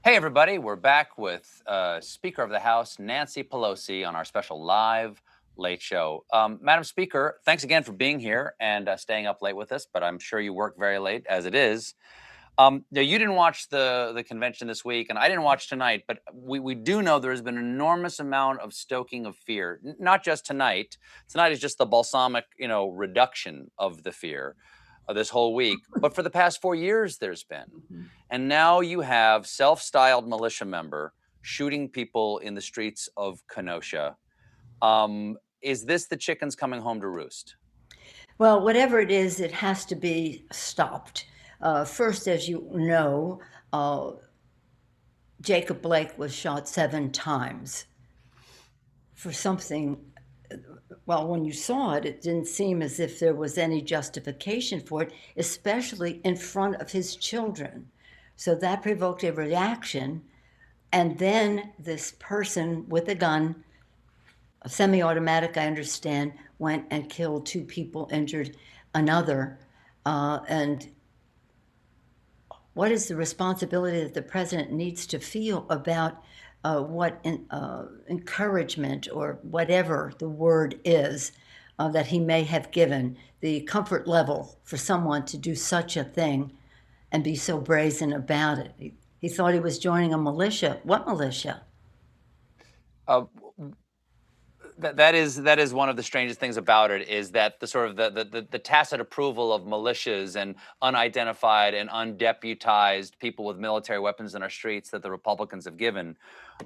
Hey, everybody, we're back with Speaker of the House, Nancy Pelosi, on our special live late show. Madam Speaker, thanks again for being here and staying up late with us, but I'm sure you work very late as it is. Now, you didn't watch the convention this week, and I didn't watch tonight, but we do know there has been an enormous amount of stoking of fear, not just tonight. Tonight is just the balsamic, reduction of the fear of this whole week. But for the past 4 years, there's been. And now you have self-styled militia member shooting people in the streets of Kenosha. Is this the chickens coming home to roost? Well, whatever it is, it has to be stopped. First, as you know, Jacob Blake was shot 7 times for something. Well, when you saw it, it didn't seem as if there was any justification for it, especially in front of his children. So that provoked a reaction. And then this person with a gun, a semi-automatic, I understand, went and killed 2 people, injured another. And what is the responsibility that the president needs to feel about what encouragement or whatever the word is that he may have given, the comfort level for someone to do such a thing and be so brazen about it? He thought he was joining a militia. What militia? Uh, that is one of the strangest things about it, is that the sort of the tacit approval of militias and unidentified and undeputized people with military weapons in our streets that the Republicans have given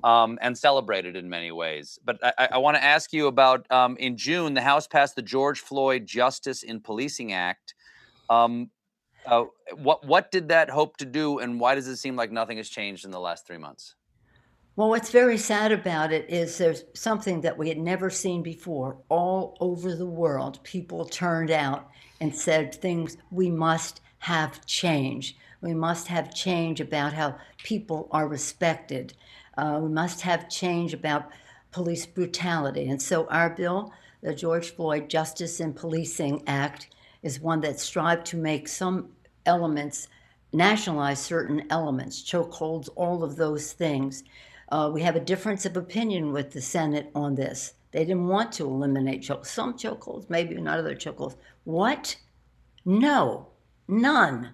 and celebrated in many ways. But I want to ask you about in June, the House passed the George Floyd Justice in Policing Act. Um, what did that hope to do, and why does it seem like nothing has changed in the last 3 months? Well, what's very sad about it is there's something that we had never seen before. All over the world, people turned out and said things: we must have change. We must have change about how people are respected. We must have change about police brutality. And so our bill, the George Floyd Justice in Policing Act, is one that strived to make some elements, nationalize certain elements, chokeholds, all of those things. We have a difference of opinion with the Senate on this. They didn't want to eliminate some chokeholds, maybe not other chokeholds. What? No, none.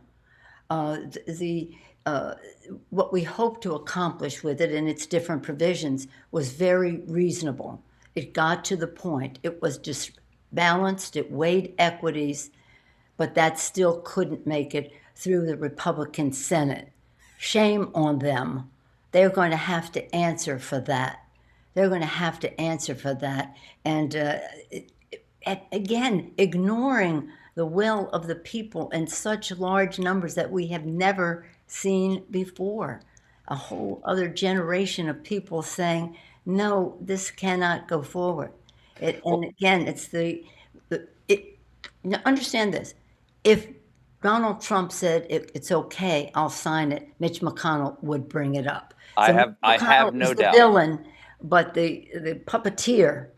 What we hope to accomplish with it and its different provisions was very reasonable. It got to the point. It was just balanced. It weighed equities, but that still couldn't make it through the Republican Senate. Shame on them. They're going to have to answer for that. They're going to have to answer for that. And again, ignoring the will of the people in such large numbers that we have never seen before. A whole other generation of people saying, no, this cannot go forward. And again, understand this. If Donald Trump said it's okay, I'll sign it, Mitch McConnell would bring it up. So Mitch I have McConnell no is the doubt. villain, but the puppeteer,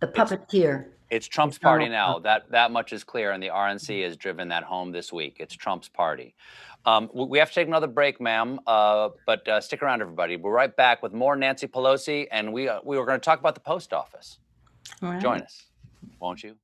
It's is Trump's party Donald now. Trump. That much is clear, and the RNC has driven that home this week. It's Trump's party. We have to take another break, ma'am, but stick around, everybody. We're right back with more Nancy Pelosi, and we were going to talk about the post office. All Join right. us, won't you?